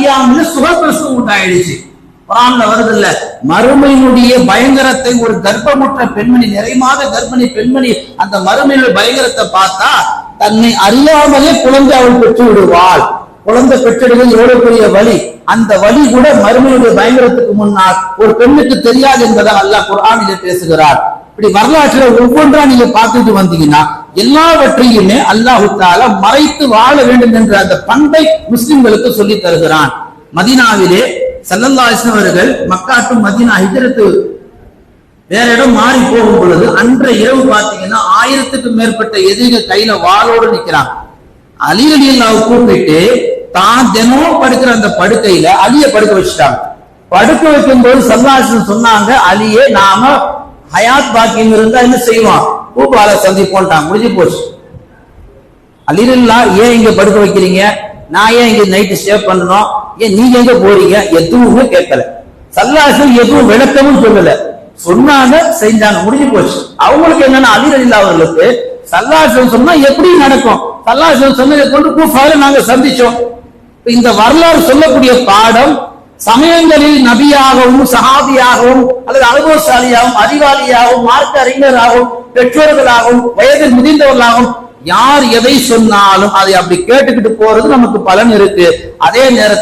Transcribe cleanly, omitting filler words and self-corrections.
அறியாமல் சுகப்பிரசவம் உண்டாயிடுச்சு. குர்ஆன்ல வருது இல்ல, மறுமையினுடைய பயங்கரத்தை ஒரு கர்ப்பமுற்ற பெண்மணி, நிறைமாத கர்ப்பிணி பெண்மணி அந்த மறுமையினுடைய பயங்கரத்தை பார்த்தா தன்னை அறியாமலே குழந்தை அவள் பெற்று விடுவாள். குழந்தை பெற்றெடுவது எவ்வளவு பெரிய வலி, அந்த வலி கூட மறுமையுடைய பயங்கரத்துக்கு முன்னால் ஒரு பெண்ணுக்கு தெரியாது என்பதை அல்லாஹ் குர்ஆனிலே பேசுகிறார். இப்படி வரலாற்றுல ஒவ்வொன்றா நீங்க பார்த்துட்டு வந்தீங்கன்னா எல்லாவற்றையுமே அல்லாஹ் தஆலா மறைத்து வாழ வேண்டும் என்ற அந்த பண்பை முஸ்லிம்களுக்கு சொல்லி தருகிறான். மதீனாவிலே ஸல்லல்லாஹு அலைஹி வஸல்லம் அவர்கள் மக்கா டு மதீனா ஹிஜ்ரத் வேற இடம் மாறி போகும் பொழுது அன்றைய இரவு பார்த்தீங்கன்னா 1000க்கும் மேற்பட்ட எதிரிகள் கையில வாளோடு நிக்கிறாங்க. அலி ரலியல்லாஹு கூப்பிட்டு தான் தினம் படுக்கிற அந்த படுக்கையில அலியை படுக்க வச்சுட்டாங்க. படுக்க வைக்கும் போது ஸல்லல்லாஹு அலைஹி வஸல்லம் சொன்னாங்க, அலியே நாம ஹயாத் பாக்கியம் இருந்தா என்ன செய்வான், கூப்பால சந்திப்போன்ட்டாங்க. முடிஞ்சு போச்சு. அலி ரலியல்லாஹு ஏன் இங்க படுக்க வைக்கிறீங்க, நான் ஏன் இங்க நைட்டு ஸ்டே பண்ணணும், ஏன் நீங்க எங்க போறீங்க, எதுவுமே கேட்கல. ஸல்லல்லாஹு அலைஹி வஸல்லம் எதுவும் விளக்கமும் சொல்லல, சொன்னாங்க செஞ்சாங்க, முடிஞ்சு போச்சு. அவங்களுக்கு என்னன்னா அலி ரலியல்லாஹு அவர்களுக்கு ஸல்லல்லாஹு அலைஹி வஸல்லம் சொன்னா எப்படி நடக்கும், ஸல்லல்லாஹு அலைஹி வஸல்லம் சொன்னதை கொண்டு கூஃபால நாங்க சந்திச்சோம். இந்த வரலாறு சொல்லக்கூடிய பாடம் சமயங்களில் நபியாகவும் சஹாபியாகவும் அல்லது அனுபவசாலியாகவும் அறிவாளியாகவும் மார்க்க அறிஞராகவும் பெற்றோர்களாகவும் வயது முதிர்ந்தவர்களாகவும் யார் எதை சொன்னாலும் அதை அப்படி கேட்டுக்கிட்டு போறது நமக்கு பலன் இருக்கு. அதே நேரத்தில்